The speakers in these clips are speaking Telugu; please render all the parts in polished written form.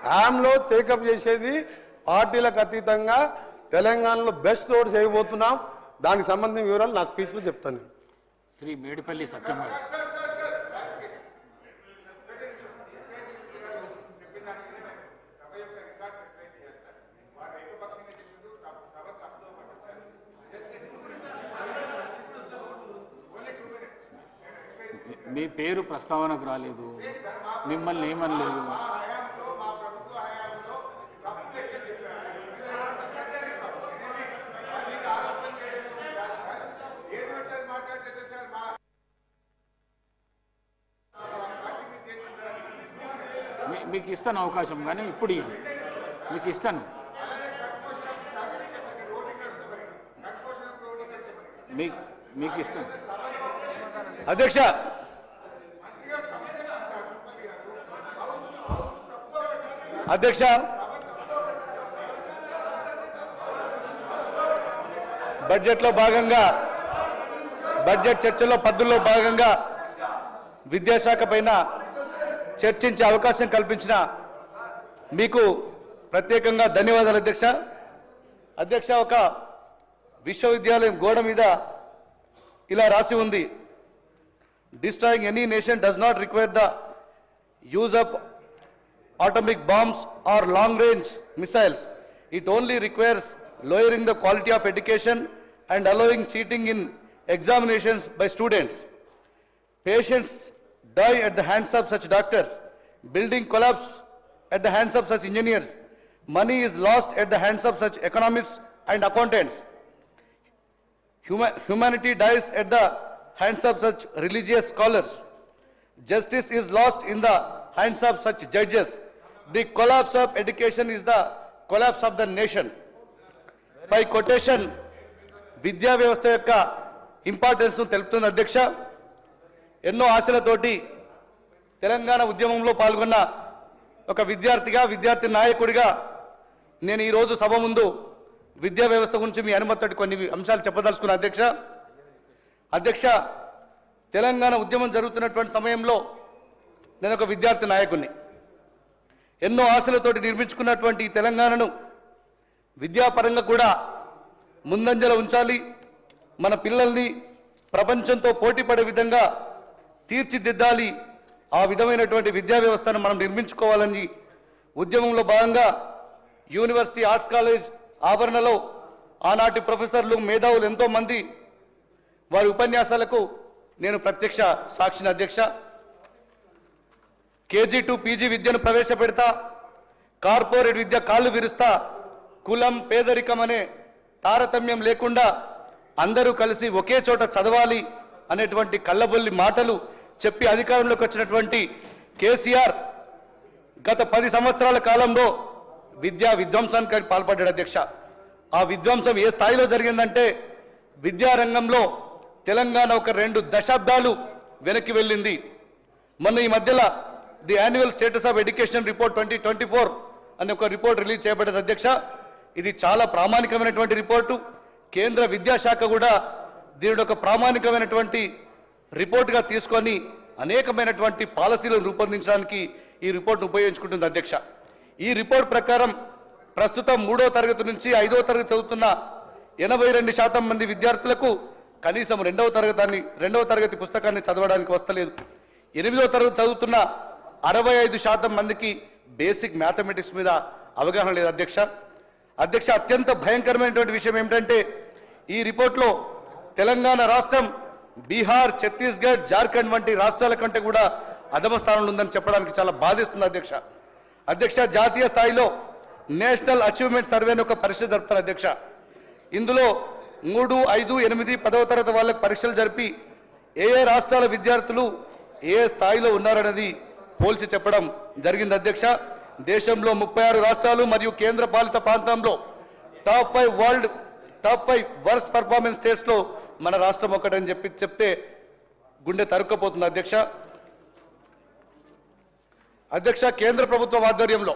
హయాంలో టేకప్ చేసేది పార్టీలకు అతీతంగా తెలంగాణలో బెస్ట్ రోడ్ చేయబోతున్నాం. దానికి సంబంధించిన వివరాలు నా స్పీచ్లో చెప్తాను. శ్రీ మేడిపల్లి సత్యం మీ పేరు ప్రస్తావనకు రాలేదు, మిమ్మల్ని ఏమనలేదు. మీకు ఇస్తాను అవకాశం, కానీ ఇప్పుడు మీకు ఇస్తాను. మీకు ఇస్తాను. అధ్యక్ష, అధ్యక్ష బడ్జెట్లో భాగంగా బడ్జెట్ చర్చలో పద్ధతుల్లో భాగంగా విద్యాశాఖ పైన చర్చించే అవకాశం కల్పించిన మీకు ప్రత్యేకంగా ధన్యవాదాలు అధ్యక్ష. అధ్యక్ష, ఒక విశ్వవిద్యాలయం గోడ మీద ఇలా రాసి ఉంది, destroying any nation does not require the use of atomic bombs or long range missiles. It only requires lowering the quality of education and allowing cheating in examinations by students. Patients die at the hands of such doctors. Building collapse at the hands of such engineers. Money is lost at the hands of such economists and accountants. Humanity dies at the hands of such religious scholars. Justice is lost in the hands of such judges. The collapse of education is the collapse of the nation. By quotation, విద్యా వ్యవస్థ యొక్క ఇంపార్టెన్స్ తెలుపుతున్న అధ్యక్ష. ఎన్నో ఆశలతోటి తెలంగాణ ఉద్యమంలో పాల్గొన్న ఒక విద్యార్థిగా, విద్యార్థి నాయకుడిగా నేను ఈరోజు సభ ముందు విద్యా వ్యవస్థ గురించి మీ అనుమతితో కొన్ని అంశాలు చెప్పదలుచుకున్న అధ్యక్ష. అధ్యక్ష, తెలంగాణ ఉద్యమం జరుగుతున్నటువంటి సమయంలో నేను ఒక విద్యార్థి నాయకుడిని. ఎన్నో ఆశలతోటి నిర్మించుకున్నటువంటి ఈ తెలంగాణను విద్యాపరంగా కూడా ముందంజలో ఉంచాలి, మన పిల్లల్ని ప్రపంచంతో పోటీపడే విధంగా తీర్చిదిద్దాలి, ఆ విధమైనటువంటి విద్యా వ్యవస్థను మనం నిర్మించుకోవాలని ఉద్యమంలో భాగంగా యూనివర్సిటీ ఆర్ట్స్ కాలేజ్ ఆవరణలో ఆనాటి ప్రొఫెసర్లు, మేధావులు ఎంతోమంది వారి ఉపన్యాసాలకు నేను ప్రత్యక్ష సాక్షిని అధ్యక్ష. కేజీ టు పీజీ విద్యను ప్రవేశపెడతా, కార్పొరేట్ విద్య కాళ్ళు విరుస్తా, కులం పేదరికం అనే తారతమ్యం లేకుండా అందరూ కలిసి ఒకే చోట చదవాలి అనేటువంటి కళ్ళబొల్లి మాటలు చెప్పి అధికారంలోకి వచ్చినటువంటి కేసీఆర్ గత 10 సంవత్సరాల కాలంలో విద్యా విధ్వంసానికి పాల్పడ్డాడు అధ్యక్ష. ఆ విధ్వంసం ఏ స్థాయిలో జరిగిందంటే విద్యారంగంలో తెలంగాణ ఒక 2 దశాబ్దాలు వెనక్కి వెళ్ళింది. మొన్న ఈ మధ్యలో the annual status of education report 2024 అనే ఒక రిపోర్ట్ రిలీజ్ చేయబడ్డది అధ్యక్ష. ఇది చాలా ప్రామాణికమైనటువంటి రిపోర్టు. కేంద్ర విద్యాశాఖ కూడా దీని ఒక ప్రామాణికమైనటువంటి రిపోర్టుగా తీసుకొని అనేకమైనటువంటి పాలసీలను రూపొందించడానికి ఈ రిపోర్ట్ను ఉపయోగించుకుంటుంది అధ్యక్ష. ఈ రిపోర్ట్ ప్రకారం ప్రస్తుతం 3వ తరగతి నుంచి 5వ తరగతి చదువుతున్న 82% మంది విద్యార్థులకు కనీసం 2వ తరగతి పుస్తకాన్ని చదవడానికి వస్తలేదు. 8వ తరగతి చదువుతున్న 65% మందికి బేసిక్ మ్యాథమెటిక్స్ మీద అవగాహన లేదు అధ్యక్ష. అత్యంత భయంకరమైనటువంటి విషయం ఏమిటంటే ఈ రిపోర్ట్లో తెలంగాణ రాష్ట్రం బీహార్, ఛత్తీస్గఢ్, జార్ఖండ్ వంటి రాష్ట్రాల కంటే కూడా అధమ స్థానంలో ఉందని చెప్పడానికి చాలా బాధిస్తుంది అధ్యక్ష. జాతీయ స్థాయిలో నేషనల్ అచీవ్మెంట్ సర్వేని ఒక పరీక్ష జరుపుతారు అధ్యక్ష. ఇందులో 3, 5, 8, 10వ తరగతి వాళ్ళకి పరీక్షలు జరిపి ఏ రాష్ట్రాల విద్యార్థులు ఏ స్థాయిలో ఉన్నారనేది పోల్చి చెప్పడం జరిగింది అధ్యక్ష. దేశంలో 36 రాష్ట్రాలు మరియు కేంద్ర పాలిత ప్రాంతంలో టాప్ 5 వర్స్ట్ పర్ఫార్మెన్స్ స్టేట్స్లో మన రాష్ట్రం ఒకటని చెప్తే గుండె తరుక్కపోతుంది అధ్యక్ష. కేంద్ర ప్రభుత్వ ఆధ్వర్యంలో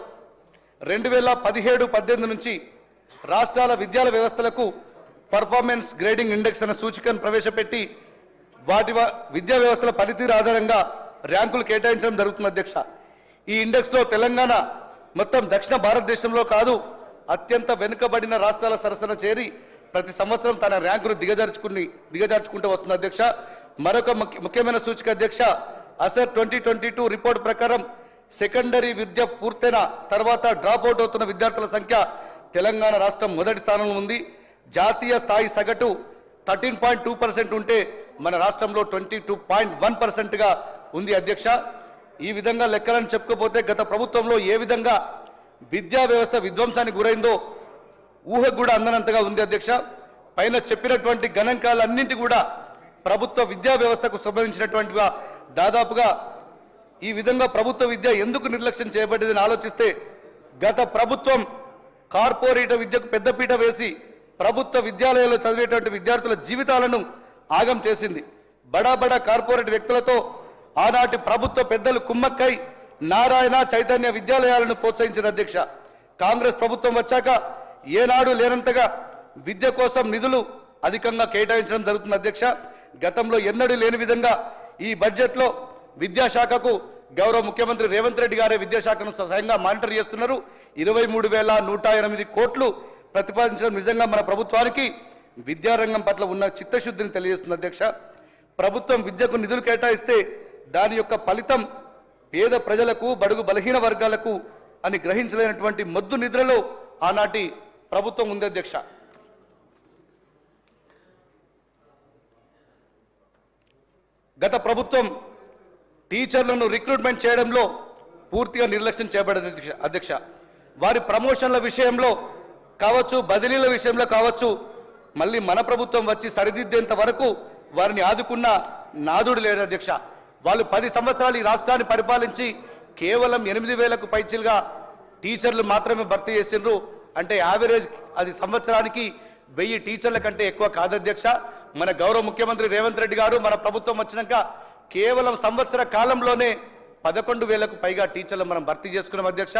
2017-18 నుంచి రాష్ట్రాల విద్యాల వ్యవస్థలకు పర్ఫార్మెన్స్ గ్రేడింగ్ ఇండెక్స్ అనే సూచికను ప్రవేశపెట్టి వాటి విద్యా వ్యవస్థల పనితీరు ఆధారంగా ర్యాంకులు కేటాయించడం జరుగుతుంది అధ్యక్ష. ఈ ఇండెక్స్లో తెలంగాణ మొత్తం దక్షిణ భారతదేశంలో కాదు అత్యంత వెనుకబడిన రాష్ట్రాల సరసన చేరి ప్రతి సంవత్సరం తన ర్యాంకును దిగజార్చుకుంటూ వస్తుంది అధ్యక్ష. మరొక ముఖ్యమైన సూచిక అధ్యక్ష, అసర్ 2022 రిపోర్ట్ ప్రకారం సెకండరీ విద్య పూర్తయిన తర్వాత డ్రాప్ అవుట్ అవుతున్న విద్యార్థుల సంఖ్య తెలంగాణ రాష్ట్రం మొదటి స్థానంలో ఉంది. జాతీయ స్థాయి సగటు 13.2% ఉంటే మన రాష్ట్రంలో 22.1%గా ఉంది అధ్యక్ష. ఈ విధంగా లెక్కలను చెప్పుకోపోతే గత ప్రభుత్వంలో ఏ విధంగా విద్యా వ్యవస్థ విధ్వంసానికి గురైందో ఊహకు కూడా అందనంతగా ఉంది అధ్యక్ష. పైన చెప్పినటువంటి గణాంకాలన్నింటి కూడా ప్రభుత్వ విద్యా వ్యవస్థకు సంబంధించినటువంటిగా దాదాపుగా ఈ విధంగా ప్రభుత్వ విద్య ఎందుకు నిర్లక్ష్యం చేయబడిందని ఆలోచిస్తే గత ప్రభుత్వం కార్పొరేట్ విద్యకు పెద్దపీట వేసి ప్రభుత్వ విద్యాలయాల్లో చదివేటువంటి విద్యార్థుల జీవితాలను ఆగం చేసింది. బడా కార్పొరేట్ వ్యక్తులతో ఆనాటి ప్రభుత్వ పెద్దలు కుమ్మక్కై నారాయణ చైతన్య విద్యాలయాలను ప్రోత్సహించిన అధ్యక్ష. కాంగ్రెస్ ప్రభుత్వం వచ్చాక ఏనాడు లేనంతగా విద్య కోసం నిధులు అధికంగా కేటాయించడం జరుగుతుంది అధ్యక్ష. గతంలో ఎన్నడూ లేని విధంగా ఈ బడ్జెట్లో విద్యాశాఖకు గౌరవ ముఖ్యమంత్రి రేవంత్ రెడ్డి గారే విద్యాశాఖను స్వయంగా మానిటర్ చేస్తున్నారు. 23,108 కోట్లు ప్రతిపాదించడం నిజంగా మన ప్రభుత్వానికి విద్యారంగం పట్ల ఉన్న చిత్తశుద్ధిని తెలియజేస్తుంది అధ్యక్ష. ప్రభుత్వం విద్యకు నిధులు కేటాయిస్తే దాని యొక్క ఫలితం పేద ప్రజలకు బడుగు బలహీన వర్గాలకు అని గ్రహించలేనటువంటి మొద్దు నిద్రలో ఆనాటి ప్రభుత్వం ఉంది అధ్యక్ష. గత ప్రభుత్వం టీచర్లను రిక్రూట్మెంట్ చేయడంలో పూర్తిగా నిర్లక్ష్యం చేయబడింది అధ్యక్ష. వారి ప్రమోషన్ల విషయంలో కావచ్చు, బదిలీల విషయంలో కావచ్చు, మళ్ళీ మన ప్రభుత్వం వచ్చి సరిదిద్దేంత వరకు వారిని ఆదుకున్న నాదుడు లేరు అధ్యక్ష. వాళ్ళు 10 సంవత్సరాలు ఈ రాష్ట్రాన్ని పరిపాలించి కేవలం 8,000కు పైచిలుగా టీచర్లు మాత్రమే భర్తీ చేసిండ్రు. అంటే యావరేజ్ అది సంవత్సరానికి 1000 టీచర్ల కంటే ఎక్కువ కాదు అధ్యక్ష. మన గౌరవ ముఖ్యమంత్రి రేవంత్ రెడ్డి గారు మన ప్రభుత్వం వచ్చినాక కేవలం సంవత్సర కాలంలోనే 11,000కు పైగా టీచర్లు మనం భర్తీ చేసుకున్నాం అధ్యక్ష.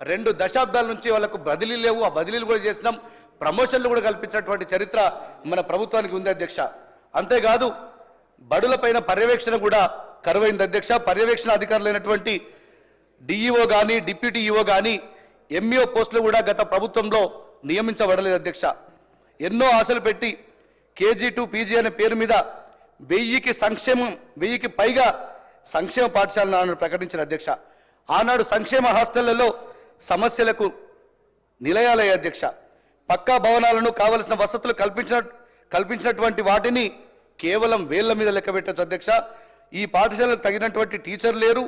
2 దశాబ్దాల నుంచి వాళ్ళకు బదిలీ లేవు, ఆ బదిలీలు కూడా చేసినాం, ప్రమోషన్లు కూడా కల్పించినటువంటి చరిత్ర మన ప్రభుత్వానికి ఉంది అధ్యక్ష. అంతేకాదు బడులపైన పర్యవేక్షణ కూడా కరువైంది అధ్యక్ష. పర్యవేక్షణ అధికారులైనటువంటి డిఈఓ కానీ డిప్యూటీ ఈఓ కానీ ఎంఈఓ పోస్టులు కూడా గత ప్రభుత్వంలో నియమించబడలేదు అధ్యక్ష. ఎన్నో ఆశలు పెట్టి KG to PG అనే పేరు మీద 1000కి పైగా సంక్షేమ పాఠశాలను ప్రకటించిన అధ్యక్ష. ఆనాడు సంక్షేమ హాస్టళ్లలో సమస్యలకు నిలయాలయ్యే అధ్యక్ష. పక్కా భవనాలను కావలసిన వసతులు కల్పించినటువంటి వాటిని కేవలం వేళ్ల మీద లెక్క పెట్టచ్చు అధ్యక్ష. ఈ పాఠశాలకు తగినటువంటి టీచర్లు లేరు,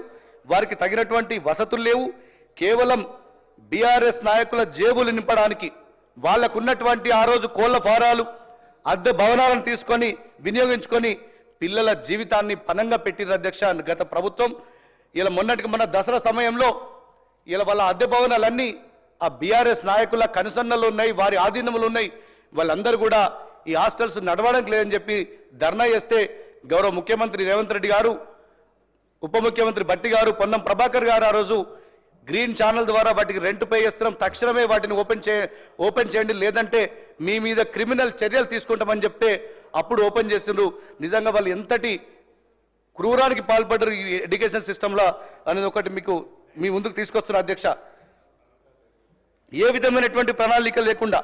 వారికి తగినటువంటి వసతులు లేవు. కేవలం బీఆర్ఎస్ నాయకుల జేబులు నింపడానికి వాళ్లకున్నటువంటి ఆ రోజు కోళ్ల ఫారాలు, అద్దె భవనాలను తీసుకొని వినియోగించుకొని పిల్లల జీవితాన్ని పనంగా పెట్టిన అధ్యక్ష గత ప్రభుత్వం. ఇలా మొన్నటికి మొన్న దసరా సమయంలో ఇలా వాళ్ళ అద్దె భవనాలన్నీ ఆ బీఆర్ఎస్ నాయకుల కనుసన్నలు ఉన్నాయి, వారి ఆధీనములు ఉన్నాయి. వాళ్ళందరూ కూడా ఈ హాస్టల్స్ నడవడానికి లేదని చెప్పి ధర్నా చేస్తే గౌరవ ముఖ్యమంత్రి రేవంత్ రెడ్డి గారు, ఉప ముఖ్యమంత్రి భట్టి గారు, పొన్నం ప్రభాకర్ గారు ఆ రోజు గ్రీన్ ఛానల్ ద్వారా వాటికి రెంట్ పే చేస్తున్నాం, తక్షణమే వాటిని ఓపెన్ చేయండి, లేదంటే మీ మీద క్రిమినల్ చర్యలు తీసుకుంటామని చెప్తే అప్పుడు ఓపెన్ చేసిండ్రు. నిజంగా వాళ్ళు ఎంతటి క్రూరానికి పాల్పడ్డారు ఈ ఎడ్యుకేషన్ సిస్టంలో అనేది ఒకటి మీ ముందుకు తీసుకొస్తున్న అధ్యక్ష. ఏ విధమైనటువంటి ప్రణాళిక లేకుండా,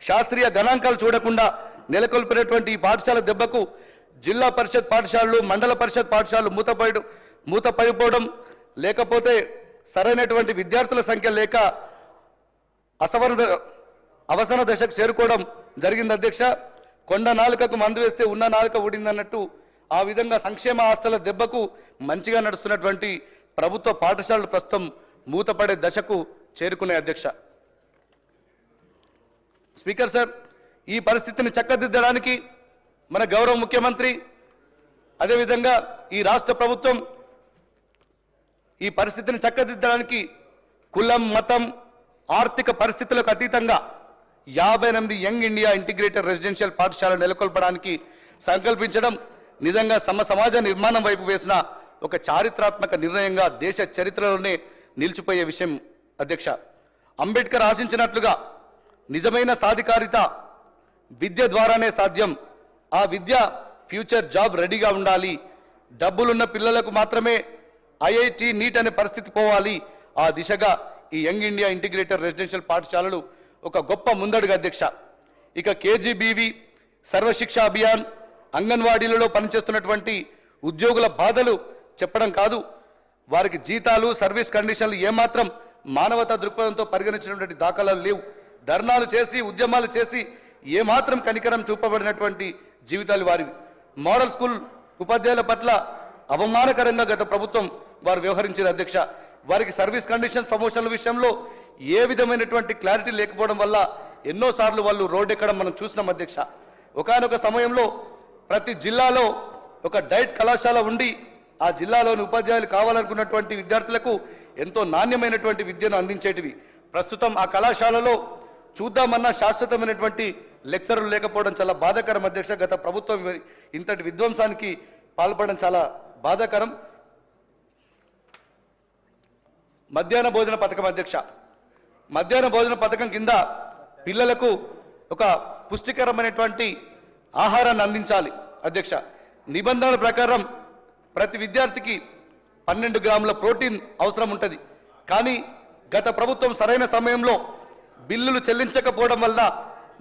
శాస్త్రీయ గణాంకాలు చూడకుండా నెలకొల్పినటువంటి ఈ పాఠశాల దెబ్బకు జిల్లా పరిషత్ పాఠశాలలు, మండల పరిషత్ పాఠశాలలు మూతపడిపోవడం, లేకపోతే సరైనటువంటి విద్యార్థుల సంఖ్య లేక అవసర దశకు చేరుకోవడం జరిగింది అధ్యక్ష. కొండ నాలుకకు మందు వేస్తే ఉన్న నాలుక ఊడిందన్నట్టు ఆ విధంగా సంక్షేమ హాస్టళ్ల దెబ్బకు మంచిగా నడుస్తున్నటువంటి ప్రభుత్వ పాఠశాలలు ప్రస్తుతం మూతపడే దశకు చేరుకునే అధ్యక్ష. స్పీకర్ సార్, ఈ పరిస్థితిని చక్కదిద్దడానికి మన గౌరవ ముఖ్యమంత్రి, అదేవిధంగా ఈ రాష్ట్ర ప్రభుత్వం ఈ పరిస్థితిని చక్కదిద్దడానికి కులం, మతం, ఆర్థిక పరిస్థితులకు అతీతంగా 58 యంగ్ ఇండియా ఇంటిగ్రేటెడ్ రెసిడెన్షియల్ పాఠశాలను నెలకొల్పడానికి సంకల్పించడం నిజంగా సమాజ నిర్మాణం వైపు వేసిన ఒక చారిత్రాత్మక నిర్ణయంగా దేశ చరిత్రలోనే నిలిచిపోయే విషయం అధ్యక్ష. అంబేద్కర్ ఆశించినట్లుగా నిజమైన సాధికారిత విద్య ద్వారానే సాధ్యం. ఆ విద్య ఫ్యూచర్ జాబ్ రెడీగా ఉండాలి. డబ్బులున్న పిల్లలకు మాత్రమే IIT, నీట్ అనే పరిస్థితి పోవాలి. ఆ దిశగా ఈ యంగ్ ఇండియా ఇంటిగ్రేటెడ్ రెసిడెన్షియల్ పాఠశాలలు ఒక గొప్ప ముందడుగు అధ్యక్ష. ఇక కేజీబీవీ, సర్వశిక్ష అభియాన్, అంగన్వాడీలలో పనిచేస్తున్నటువంటి ఉద్యోగుల బాధలు చెప్పడం కాదు, వారికి జీతాలు, సర్వీస్ కండిషన్లు ఏమాత్రం మానవతా దృక్పథంతో పరిగణించినటువంటి దాఖలాలు లేవు. ధర్నాలు చేసి, ఉద్యమాలు చేసి ఏమాత్రం కనికరం చూపబడినటువంటి జీవితాలు వారివి. మోడల్ స్కూల్ ఉపాధ్యాయుల పట్ల అవమానకరంగా గత ప్రభుత్వం వారు వ్యవహరించారు అధ్యక్ష. వారికి సర్వీస్ కండిషన్స్, ప్రమోషన్ల విషయంలో ఏ విధమైనటువంటి క్లారిటీ లేకపోవడం వల్ల ఎన్నోసార్లు వాళ్ళు రోడ్డెక్కడం మనం చూసినాం అధ్యక్ష. ఒకానొక సమయంలో ప్రతి జిల్లాలో ఒక డైట్ కళాశాల ఉండి ఆ జిల్లాలోని ఉపాధ్యాయులు కావాలనుకున్నటువంటి విద్యార్థులకు ఎంతో నాణ్యమైనటువంటి విద్యను అందించేటివి. ప్రస్తుతం ఆ కళాశాలలో చూద్దామన్నా శాశ్వతమైనటువంటి లెక్చరర్లు లేకపోవడం చాలా బాధాకరం అధ్యక్ష. గత ప్రభుత్వం ఇంతటి విధ్వంసానికి పాల్పడడం చాలా బాధాకరం. మధ్యాహ్న భోజన పథకం అధ్యక్ష. మధ్యాహ్న భోజన పథకం కింద పిల్లలకు ఒక పుష్టికరమైనటువంటి ఆహారాన్ని అందించాలి అధ్యక్ష. నిబంధనల ప్రకారం ప్రతి విద్యార్థికి 12 గ్రాముల ప్రోటీన్ అవసరం ఉంటుంది. కానీ గత ప్రభుత్వం సరైన సమయంలో బిల్లులు చెల్లించకపోవడం వల్ల,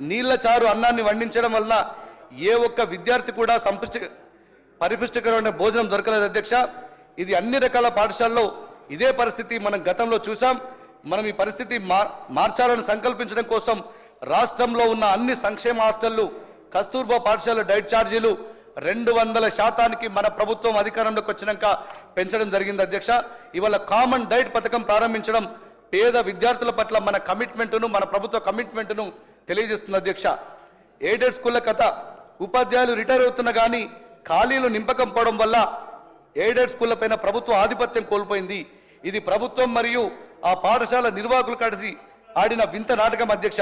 నీళ్ల చారు అన్నాన్ని వండించడం వల్ల ఏ ఒక్క విద్యార్థి కూడా పరిపుష్టికరమైన భోజనం దొరకలేదు అధ్యక్ష. ఇది అన్ని రకాల పాఠశాలలో ఇదే పరిస్థితి మనం గతంలో చూసాం. మనం ఈ పరిస్థితి మార్చాలని సంకల్పించడం కోసం రాష్ట్రంలో ఉన్న అన్ని సంక్షేమ హాస్టళ్లు, కస్తూర్బా పాఠశాల డైట్ ఛార్జీలు 200% మన ప్రభుత్వం అధికారంలోకి వచ్చినాక పెంచడం జరిగింది అధ్యక్ష. ఇవాళ కామన్ డైట్ పథకం ప్రారంభించడం పేద విద్యార్థుల పట్ల మన కమిట్మెంట్ను, మన ప్రభుత్వ కమిట్మెంట్ను తెలియజేస్తుంది అధ్యక్ష. ఎయిడెడ్ స్కూళ్ల కథ, ఉపాధ్యాయులు రిటైర్ అవుతున్నా కానీ ఖాళీలు నింపకపోవడం వల్ల ఎయిడెడ్ స్కూళ్ల పైన ప్రభుత్వ ఆధిపత్యం కోల్పోయింది. ఇది ప్రభుత్వం మరియు ఆ పాఠశాల నిర్వాహకులు కలిసి ఆడిన వింత నాటకం అధ్యక్ష.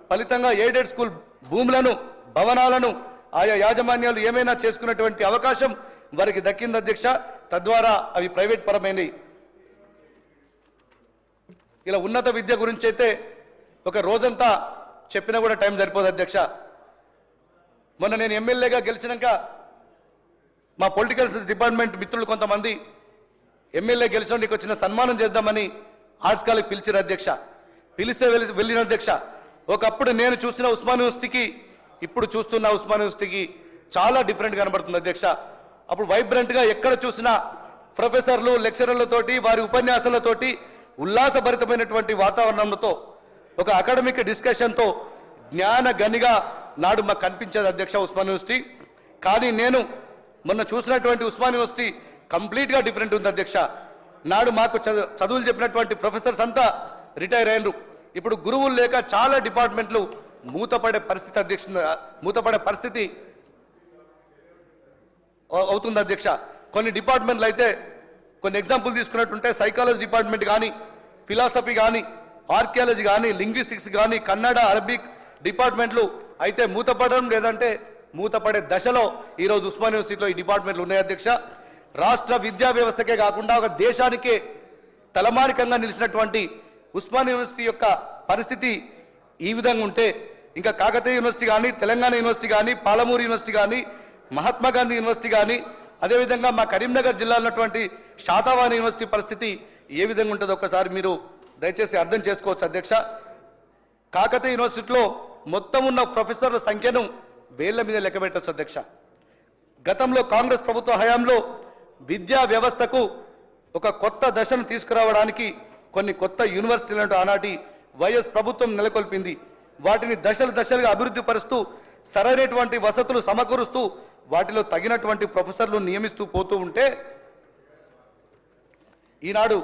ఫలితంగా ఎయిడెడ్ స్కూల్ భూములను, భవనాలను ఆయా యాజమాన్యాలు ఏమైనా చేసుకున్నటువంటి అవకాశం వారికి దక్కింది అధ్యక్ష. తద్వారా అవి ప్రైవేట్ పరమైనవి. ఇలా ఉన్నత విద్య గురించి అయితే ఒక రోజంతా చెప్పినా కూడా టైం సరిపోదు అధ్యక్ష. మొన్న నేను ఎమ్మెల్యేగా గెలిచినాక మా పొలిటికల్ డిపార్ట్మెంట్ మిత్రులు కొంతమంది ఎమ్మెల్యే గెలిచిన నీకు వచ్చిన సన్మానం చేద్దామని ఆర్ట్స్ కాలేజ్ పిలిచారు అధ్యక్ష. పిలిస్తే వెళ్ళిన అధ్యక్ష. ఒకప్పుడు నేను చూసిన ఉస్మాన్ యూనివర్సిటీకి ఇప్పుడు చూస్తున్న ఉస్మాన్ యూనివర్సిటీకి చాలా డిఫరెంట్ కనబడుతుంది అధ్యక్ష. అప్పుడు వైబ్రెంట్గా ఎక్కడ చూసినా ప్రొఫెసర్లు, లెక్చరర్లతోటి, వారి ఉపన్యాసాలతోటి, ఉల్లాసభరితమైనటువంటి వాతావరణంతో, ఒక అకాడమిక్ డిస్కషన్తో జ్ఞాన గనిగా నాడు మాకు కనిపించేది అధ్యక్ష ఉస్మాన్ యూనివర్సిటీ. కానీ నేను మొన్న చూసినటువంటి ఉస్మాన్ యూనివర్సిటీ కంప్లీట్గా డిఫరెంట్ ఉంది అధ్యక్ష. నాడు మాకు చదువులు చెప్పినటువంటి ప్రొఫెసర్స్ అంతా రిటైర్ అయ్యారు. ఇప్పుడు గురువులు లేక చాలా డిపార్ట్మెంట్లు మూతపడే పరిస్థితి అధ్యక్ష, మూతపడే పరిస్థితి అవుతుంది అధ్యక్ష. కొన్ని డిపార్ట్మెంట్లు అయితే, కొన్ని ఎగ్జాంపుల్ తీసుకున్నట్టుంటే సైకాలజీ డిపార్ట్మెంట్ కానీ, ఫిలాసఫీ కానీ, ఆర్కియాలజీ కానీ, లింగ్విస్టిక్స్ కానీ, కన్నడ, అరబిక్ డిపార్ట్మెంట్లు అయితే మూతపడడం, లేదంటే మూతపడే దశలో ఈరోజు ఉస్మాన్ యూనివర్సిటీలో ఈ డిపార్ట్మెంట్లు ఉన్నాయి అధ్యక్ష. రాష్ట్ర విద్యా వ్యవస్థకే కాకుండా ఒక దేశానికే తలమానికంగా నిలిచినటువంటి ఉస్మాన్ యూనివర్సిటీ యొక్క పరిస్థితి ఈ విధంగా ఉంటే, ఇంకా కాకతీయ యూనివర్సిటీ కానీ, తెలంగాణ యూనివర్సిటీ కానీ, పాలమూరు యూనివర్సిటీ కానీ, మహాత్మా గాంధీ యూనివర్సిటీ కానీ, అదేవిధంగా మా కరీంనగర్ జిల్లాలో ఉన్నటువంటి శాతవాహన యూనివర్సిటీ పరిస్థితి ఏ విధంగా ఉంటుందో ఒకసారి మీరు దయచేసి అర్థం చేసుకోవచ్చు అధ్యక్ష. కాకతీయ యూనివర్సిటీలో మొత్తం ఉన్న ప్రొఫెసర్ల సంఖ్యను వేళ్ల మీద లెక్క పెట్టవచ్చు అధ్యక్ష. గతంలో కాంగ్రెస్ ప్రభుత్వ హయాంలో విద్యా వ్యవస్థకు ఒక కొత్త దశను తీసుకురావడానికి కొన్ని కొత్త యూనివర్సిటీలను ఆనాటి వైఎస్ ప్రభుత్వం నెలకొల్పింది. వాటిని దశలుగా అభివృద్ధి పరుస్తూ, సరైనటువంటి వసతులు సమకూరుస్తూ, వాటిలో తగినటువంటి ప్రొఫెసర్లు నియమిస్తూ పోతూ ఉంటే ఈనాడు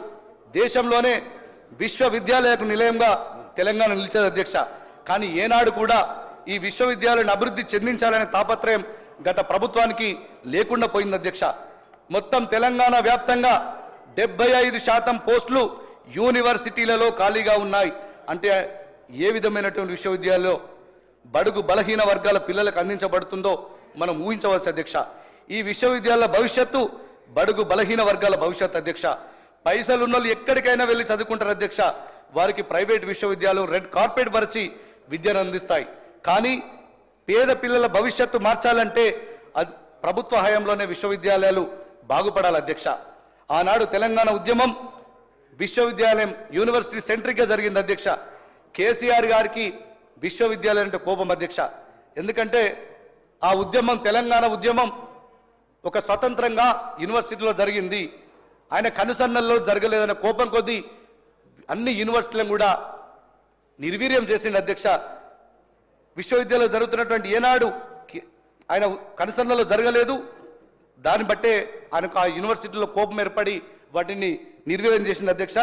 దేశంలోనే విశ్వవిద్యాలయకు నిలయంగా తెలంగాణ నిలిచేది అధ్యక్ష. కానీ ఏనాడు కూడా ఈ విశ్వవిద్యాలయాన్ని అభివృద్ధి చెందించాలనే తాపత్రయం గత ప్రభుత్వానికి లేకుండా పోయింది అధ్యక్ష. మొత్తం తెలంగాణ వ్యాప్తంగా 75% పోస్టులు యూనివర్సిటీలలో ఖాళీగా ఉన్నాయి. అంటే ఏ విధమైనటువంటి విశ్వవిద్యాలయంలో బడుగు బలహీన వర్గాల పిల్లలకు అందించబడుతుందో మనం ఊహించవలసి అధ్యక్ష. ఈ విశ్వవిద్యాలయాల భవిష్యత్తు బడుగు బలహీన వర్గాల భవిష్యత్తు అధ్యక్ష. పైసలు ఉన్న వాళ్ళు ఎక్కడికైనా వెళ్ళి చదువుకుంటారు అధ్యక్ష. వారికి ప్రైవేట్ విశ్వవిద్యాలయాలు రెడ్ కార్పెట్ పరిచి విద్యను అందిస్తాయి. కానీ పేద పిల్లల భవిష్యత్తు మార్చాలంటే ప్రభుత్వ హయాంలోనే విశ్వవిద్యాలయాలు బాగుపడాలి అధ్యక్ష. ఆనాడు తెలంగాణ ఉద్యమం విశ్వవిద్యాలయం యూనివర్సిటీ సెంట్రిక్గా జరిగింది అధ్యక్ష. కేసీఆర్ గారికి విశ్వవిద్యాలయం అంటే కోపం అధ్యక్ష. ఎందుకంటే ఆ ఉద్యమం తెలంగాణ ఉద్యమం ఒక స్వతంత్రంగా యూనివర్సిటీలో జరిగింది. ఆయన కనుసన్నల్లో జరగలేదన్న కోపం కొద్దీ అన్ని యూనివర్సిటీలను కూడా నిర్వీర్యం చేసింది అధ్యక్ష. విశ్వవిద్యాలయంలో జరుగుతున్నటువంటి ఏనాడు ఆయన కనుసన్నలో జరగలేదు. దాన్ని బట్టే ఆయనకు ఆ యూనివర్సిటీలో కోపం ఏర్పడి వాటిని నిర్వీర్యం చేసింది అధ్యక్ష.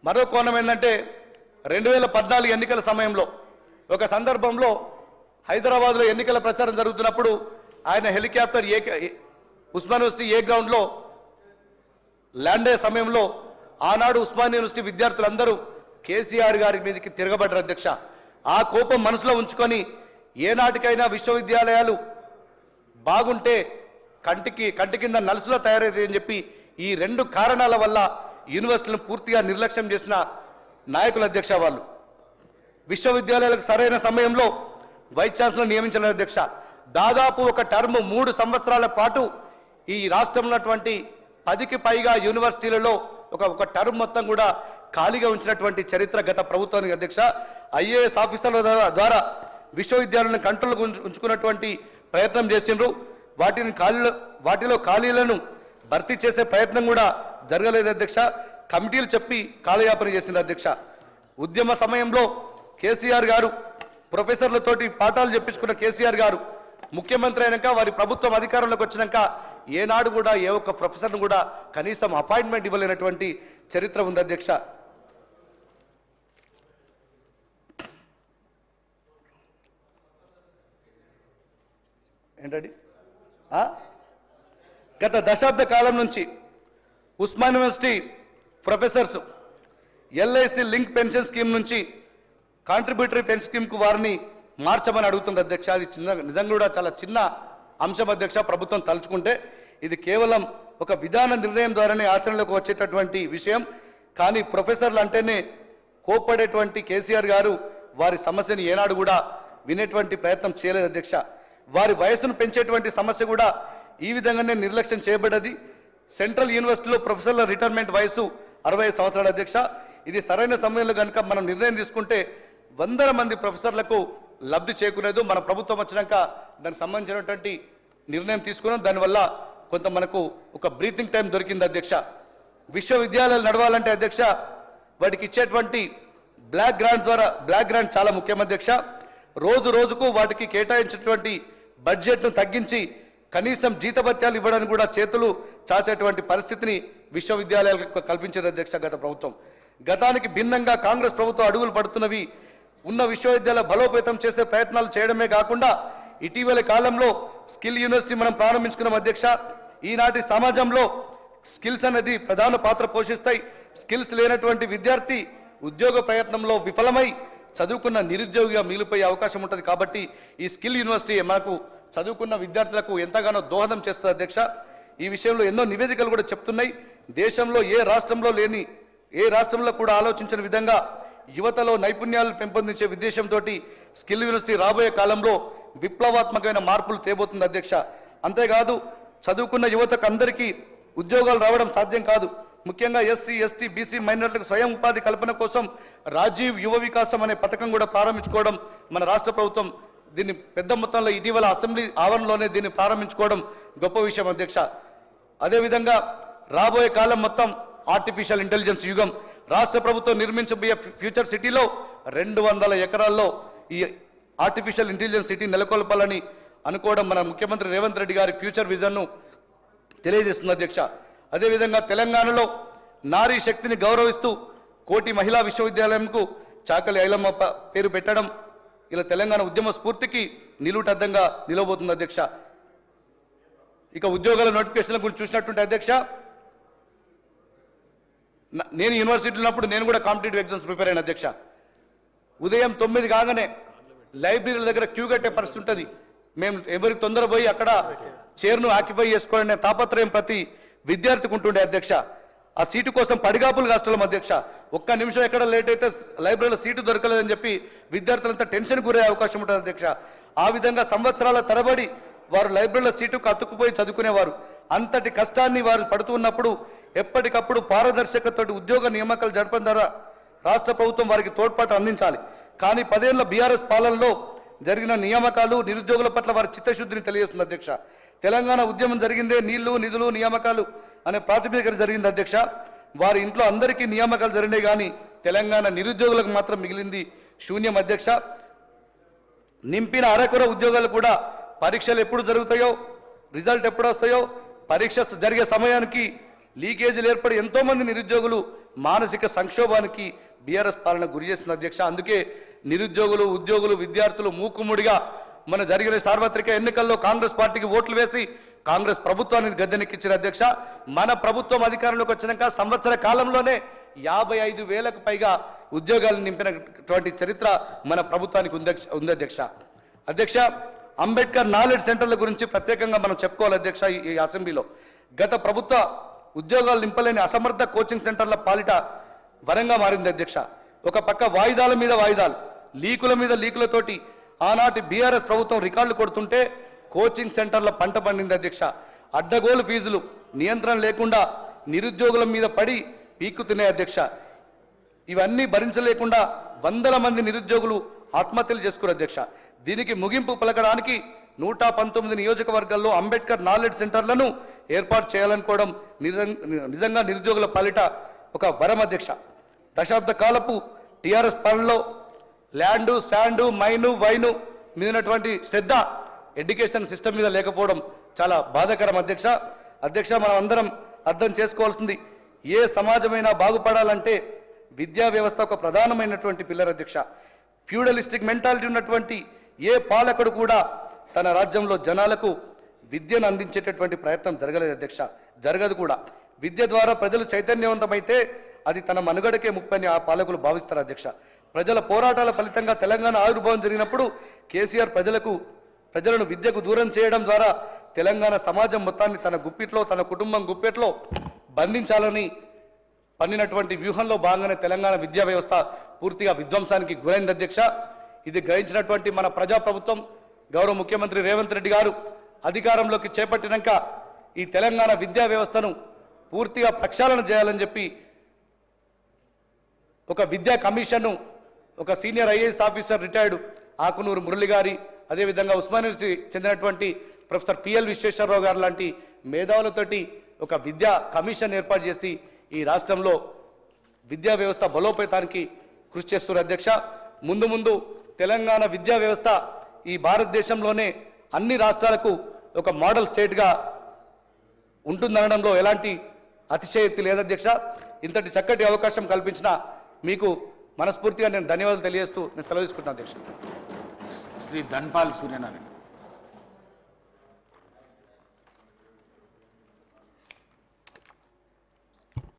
మరో కోణం ఏంటంటే 2014 ఎన్నికల సమయంలో ఒక సందర్భంలో హైదరాబాద్లో ఎన్నికల ప్రచారం జరుగుతున్నప్పుడు ఆయన హెలికాప్టర్ ఉస్మాన్ యూనివర్సిటీ ఏ గ్రౌండ్లో ల్యాండ్ అయ్యే సమయంలో ఆనాడు ఉస్మాన్ యూనివర్సిటీ విద్యార్థులందరూ కేసీఆర్ గారి మీదకి తిరగబడ్డారు అధ్యక్ష. ఆ కోపం మనసులో ఉంచుకొని ఏనాటికైనా విశ్వవిద్యాలయాలు బాగుంటే కంటి కింద నలుసులో తయారైతాయని చెప్పి ఈ 2 కారణాల వల్ల యూనివర్సిటీలను పూర్తిగా నిర్లక్ష్యం చేసిన నాయకుల అధ్యక్ష. వాళ్ళు విశ్వవిద్యాలయాలకు సరైన సమయంలో వైస్ ఛాన్సలర్ నియమించిన అధ్యక్ష. దాదాపు ఒక టర్మ్ 3 సంవత్సరాల పాటు ఈ రాష్ట్రంలో ఉన్నటువంటి 10కి పైగా యూనివర్సిటీలలో ఒక టర్మ్ మొత్తం కూడా ఖాళీగా ఉంచినటువంటి చరిత్ర గత ప్రభుత్వానికి అధ్యక్ష. ఐఏఎస్ ఆఫీసర్ల ద్వారా విశ్వవిద్యాలయాలను కంట్రోల్ ఉంచుకున్నటువంటి ప్రయత్నం చేసిండ్రు. వాటిలో ఖాళీలను భర్తీ చేసే ప్రయత్నం కూడా జరగలేదు అధ్యక్ష. కమిటీలు చెప్పి కాలయాపన చేసింది అధ్యక్ష. ఉద్యమ సమయంలో కేసీఆర్ గారు ప్రొఫెసర్లతోటి పాఠాలు చెప్పించుకున్న కేసీఆర్ గారు ముఖ్యమంత్రి అయినాక వారి ప్రభుత్వం అధికారంలోకి వచ్చినాక ఏనాడు కూడా ఏ ఒక్క ప్రొఫెసర్ను కూడా కనీసం అపాయింట్మెంట్ ఇవ్వలేనటువంటి చరిత్ర ఉంది అధ్యక్ష. ఏంటండి గత దశాబ్ద కాలం నుంచి Osman university professors LIC link pension scheme నుంచి కాంట్రిబ్యూటరీ పెన్షన్ స్కీమ్కు వారిని మార్చమని అడుగుతుంది అధ్యక్ష. అది నిజంగా కూడా చాలా చిన్న అంశం అధ్యక్ష. ప్రభుత్వం తలుచుకుంటే ఇది కేవలం ఒక విధాన నిర్ణయం ద్వారానే ఆచరణలోకి వచ్చేటటువంటి విషయం. కానీ ప్రొఫెసర్లు అంటేనే కోప్పడేటువంటి కేసీఆర్ గారు వారి సమస్యను ఏనాడు కూడా వినేటువంటి ప్రయత్నం చేయలేదు అధ్యక్ష. వారి వయసును పెంచేటువంటి సమస్య కూడా ఈ విధంగానే నిర్లక్ష్యం చేయబడ్డది. సెంట్రల్ యూనివర్సిటీలో ప్రొఫెసర్ల రిటైర్మెంట్ వయసు 65 సంవత్సరాలు అధ్యక్ష. ఇది సరైన సమయంలో కనుక మనం నిర్ణయం తీసుకుంటే 100 మంది ప్రొఫెసర్లకు లబ్ధి చేకూరలేదు. మన ప్రభుత్వం వచ్చినాక దానికి సంబంధించినటువంటి నిర్ణయం తీసుకున్నాం. దానివల్ల కొంత మనకు ఒక బ్రీతింగ్ టైం దొరికింది అధ్యక్ష. విశ్వవిద్యాలయాలు నడవాలంటే అధ్యక్ష వాటికి ఇచ్చేటువంటి బ్లాక్ గ్రాంట్ చాలా ముఖ్యం అధ్యక్ష. రోజుకు వాటికి కేటాయించేటువంటి బడ్జెట్ను తగ్గించి కనీసం జీతభత్యాలు ఇవ్వడానికి కూడా చేతులు చాచేటువంటి పరిస్థితిని విశ్వవిద్యాలయాలకు కల్పించింది అధ్యక్ష గత ప్రభుత్వం. గతానికి భిన్నంగా కాంగ్రెస్ ప్రభుత్వం అడుగులు పడుతున్నవి ఉన్న విశ్వవిద్యాలయ బలోపేతం చేసే ప్రయత్నాలు చేయడమే కాకుండా ఇటీవల కాలంలో స్కిల్ యూనివర్సిటీ మనం ప్రారంభించుకున్నాం అధ్యక్ష. ఈనాటి సమాజంలో స్కిల్స్ అనేది ప్రధాన పాత్ర పోషిస్తాయి. స్కిల్స్ లేనటువంటి విద్యార్థి ఉద్యోగ ప్రయత్నంలో విఫలమై చదువుకున్న నిరుద్యోగిగా మిగిలిపోయే అవకాశం ఉంటుంది. కాబట్టి ఈ స్కిల్ యూనివర్సిటీ మనకు చదువుకున్న విద్యార్థులకు ఎంతగానో దోహదం చేస్తుంది అధ్యక్ష. ఈ విషయంలో ఎన్నో నివేదికలు కూడా చెప్తున్నాయి. దేశంలో ఏ రాష్ట్రంలో కూడా ఆలోచించిన విధంగా యువతలో నైపుణ్యాలు పెంపొందించే ఉద్దేశంతో స్కిల్ యూనివర్సిటీ రాబోయే కాలంలో విప్లవాత్మకమైన మార్పులు తేబోతుంది అధ్యక్ష. అంతేకాదు చదువుకున్న యువతకు అందరికీ ఉద్యోగాలు రావడం సాధ్యం కాదు. ముఖ్యంగా ఎస్సీ ఎస్టీ బీసీ మైనారిటీలకు స్వయం ఉపాధి కల్పన కోసం రాజీవ్ యువ వికాసం అనే పథకం కూడా ప్రారంభించుకోవడం మన రాష్ట్ర ప్రభుత్వం దీన్ని పెద్ద మొత్తంలో ఇటీవల అసెంబ్లీ ఆవరణలోనే దీన్ని ప్రారంభించుకోవడం గొప్ప విషయం అధ్యక్ష. అదేవిధంగా రాబోయే కాలం మొత్తం ఆర్టిఫిషియల్ ఇంటెలిజెన్స్ యుగం. రాష్ట్ర ప్రభుత్వం నిర్మించబోయే ఫ్యూచర్ సిటీలో 200 ఎకరాల్లో ఈ ఆర్టిఫిషియల్ ఇంటెలిజెన్స్ సిటీ నెలకొల్పాలని అనుకోవడం మన ముఖ్యమంత్రి రేవంత్ రెడ్డి గారి ఫ్యూచర్ విజన్ను తెలియజేస్తుంది అధ్యక్ష. అదేవిధంగా తెలంగాణలో నారీ శక్తిని గౌరవిస్తూ కోటి మహిళా విశ్వవిద్యాలయంకు చాకలి ఐలమ్మ పేరు పెట్టడం ఇలా తెలంగాణ ఉద్యమ స్ఫూర్తికి నిలువుటద్దంగా నిలవబోతుంది అధ్యక్ష. ఇక ఉద్యోగాల నోటిఫికేషన్ల గురించి చూసినట్టుంటే అధ్యక్ష నేను యూనివర్సిటీలో ఉన్నప్పుడు నేను కూడా కాంపిటేటివ్ ఎగ్జామ్స్ ప్రిపేర్ అయిన అధ్యక్ష. ఉదయం 9 కాగానే లైబ్రరీల దగ్గర క్యూ కట్టే పరిస్థితి ఉంటుంది. మేము ఎవరికి తొందర పోయి అక్కడ చైర్ను ఆక్యుపై చేసుకోవాలనే తాపత్రయం ప్రతి విద్యార్థికి ఉంటుండే అధ్యక్ష. ఆ సీటు కోసం పడిగాపులు కాస్తున్నాం అధ్యక్ష. ఒక్క నిమిషం ఎక్కడ లేట్ అయితే లైబ్రరీలో సీటు దొరకలేదని చెప్పి విద్యార్థులంతా టెన్షన్ గురయ్యే అవకాశం ఉంటుంది అధ్యక్ష. ఆ విధంగా సంవత్సరాల తరబడి వారు లైబ్రరీలో సీటుకు అతుక్కుపోయి చదువుకునేవారు. అంతటి కష్టాన్ని వారు పడుతున్నప్పుడు ఎప్పటికప్పుడు పారదర్శకతతో ఉద్యోగ నియామకాలు జరపడం ద్వారా రాష్ట్ర ప్రభుత్వం వారికి తోడ్పాటు అందించాలి. కానీ 10 ఏళ్ల బీఆర్ఎస్ పాలనలో జరిగిన నియామకాలు నిరుద్యోగుల పట్ల వారి చిత్తశుద్ధిని తెలియజేస్తుంది అధ్యక్ష. తెలంగాణ ఉద్యమం జరిగిందే నీళ్లు నిధులు నియామకాలు అనే ప్రాతిపదికన జరిగింది అధ్యక్ష. వారి ఇంట్లో అందరికీ నియామకాలు జరిగినాయి కానీ తెలంగాణ నిరుద్యోగులకు మాత్రం మిగిలింది శూన్యం అధ్యక్ష. నింపిన అరకొర ఉద్యోగాలు కూడా పరీక్షలు ఎప్పుడు జరుగుతాయో, రిజల్ట్ ఎప్పుడు వస్తాయో, పరీక్ష జరిగే సమయానికి లీకేజీలు ఏర్పడి ఎంతోమంది నిరుద్యోగులు మానసిక సంక్షోభానికి బీఆర్ఎస్ పాలన గురి చేస్తుంది అధ్యక్ష. అందుకే నిరుద్యోగులు, ఉద్యోగులు, విద్యార్థులు మూకుముడిగా మన జరిగిన సార్వత్రిక ఎన్నికల్లో కాంగ్రెస్ పార్టీకి ఓట్లు వేసి కాంగ్రెస్ ప్రభుత్వాన్ని గద్దెనెక్కించిన అధ్యక్ష. మన ప్రభుత్వం అధికారంలోకి వచ్చినాక సంవత్సర కాలంలోనే 55,000కు పైగా ఉద్యోగాలు నింపినటువంటి చరిత్ర మన ప్రభుత్వానికి ఉంది అధ్యక్ష. అధ్యక్ష, అంబేద్కర్ నాలెడ్జ్ సెంటర్ల గురించి ప్రత్యేకంగా మనం చెప్పుకోవాలి అధ్యక్ష. ఈ అసెంబ్లీలో గత ప్రభుత్వ ఉద్యోగాలు నింపలేని అసమర్థ కోచింగ్ సెంటర్ల పాలిట వరంగా మారింది అధ్యక్ష. ఒక పక్క వాయిదాల మీద వాయిదాలు, లీకుల మీద లీకులతోటి ఆనాటి బీఆర్ఎస్ ప్రభుత్వం రికార్డులు కొడుతుంటే కోచింగ్ సెంటర్ల పంట పండింది అధ్యక్ష. అడ్డగోలు ఫీజులు, నియంత్రణ లేకుండా నిరుద్యోగుల మీద పడి పీక్కుతున్నాయి అధ్యక్ష. ఇవన్నీ భరించలేకుండా వందల మంది నిరుద్యోగులు ఆత్మహత్యలు చేసుకున్నారు అధ్యక్ష. దీనికి ముగింపు పలకడానికి 119 నియోజకవర్గాల్లో అంబేద్కర్ నాలెడ్జ్ సెంటర్లను ఏర్పాటు చేయాలనుకోవడం నిజంగా నిరుద్యోగుల పాలిట ఒక వరం అధ్యక్ష. దశాబ్ద కాలపు టీఆర్ఎస్ పాలనలో ల్యాండు, శాండు, మైను, వైను మీదనటువంటి శ్రద్ధ ఎడ్యుకేషన్ సిస్టమ్ మీద లేకపోవడం చాలా బాధాకరం అధ్యక్ష. అధ్యక్ష, మనం అందరం అర్థం చేసుకోవాల్సింది, ఏ సమాజమైనా బాగుపడాలంటే విద్యా వ్యవస్థ ఒక ప్రధానమైనటువంటి పిల్లర్ అధ్యక్ష. ఫ్యూడలిస్టిక్ మెంటాలిటీ ఉన్నటువంటి ఏ పాలకుడు కూడా తన రాజ్యంలో జనాలకు విద్యను అందించేటటువంటి ప్రయత్నం జరగలేదు అధ్యక్ష, జరగదు కూడా. విద్య ద్వారా ప్రజలు చైతన్యవంతమైతే అది తన మనుగడకే ముప్పని ఆ పాలకులు భావిస్తారు అధ్యక్ష. ప్రజల పోరాటాల ఫలితంగా తెలంగాణ ఆవిర్భావం జరిగినప్పుడు కేసీఆర్ ప్రజలను విద్యకు దూరం చేయడం ద్వారా తెలంగాణ సమాజం మొత్తాన్ని తన గుప్పిట్లో, తన కుటుంబం గుప్పెట్లో బంధించాలని పన్నినటువంటి వ్యూహంలో భాగంగానే తెలంగాణ విద్యా వ్యవస్థ పూర్తిగా విధ్వంసానికి గురైంది అధ్యక్ష. ఇది గ్రహించినటువంటి మన ప్రజాప్రభుత్వం గౌరవ ముఖ్యమంత్రి రేవంత్ రెడ్డి గారు అధికారంలోకి చేపట్టినాక ఈ తెలంగాణ విద్యా వ్యవస్థను పూర్తిగా ప్రక్షాళన చేయాలని చెప్పి ఒక విద్యా కమిషన్ను ఒక senior IAS officer retired Akunuru Murali గారి, అదేవిధంగా ఉస్మానియా యూనివర్సిటీ చెందినటువంటి ప్రొఫెసర్ పిఎల్ విశ్వేశ్వరరావు గారు లాంటి మేధావులతోటి ఒక విద్యా కమిషన్ ఏర్పాటు చేసి ఈ రాష్ట్రంలో విద్యా వ్యవస్థ బలోపేతానికి కృషి చేస్తున్నారు అధ్యక్ష. ముందు తెలంగాణ విద్యా వ్యవస్థ ఈ భారతదేశంలోనే అన్ని రాష్ట్రాలకు ఒక మోడల్ స్టేట్గా ఉంటుందనడంలో ఎలాంటి అతిశయోక్తి లేదధ్యక్ష. ఇంతటి చక్కటి అవకాశం కల్పించిన మీకు మనస్ఫూర్తిగా నేను ధన్యవాదాలు తెలియజేస్తూ నేను సెలవు తీసుకుంటున్నాను అధ్యక్ష. శ్రీ ధన్పాల్ సూర్యనారాయణ.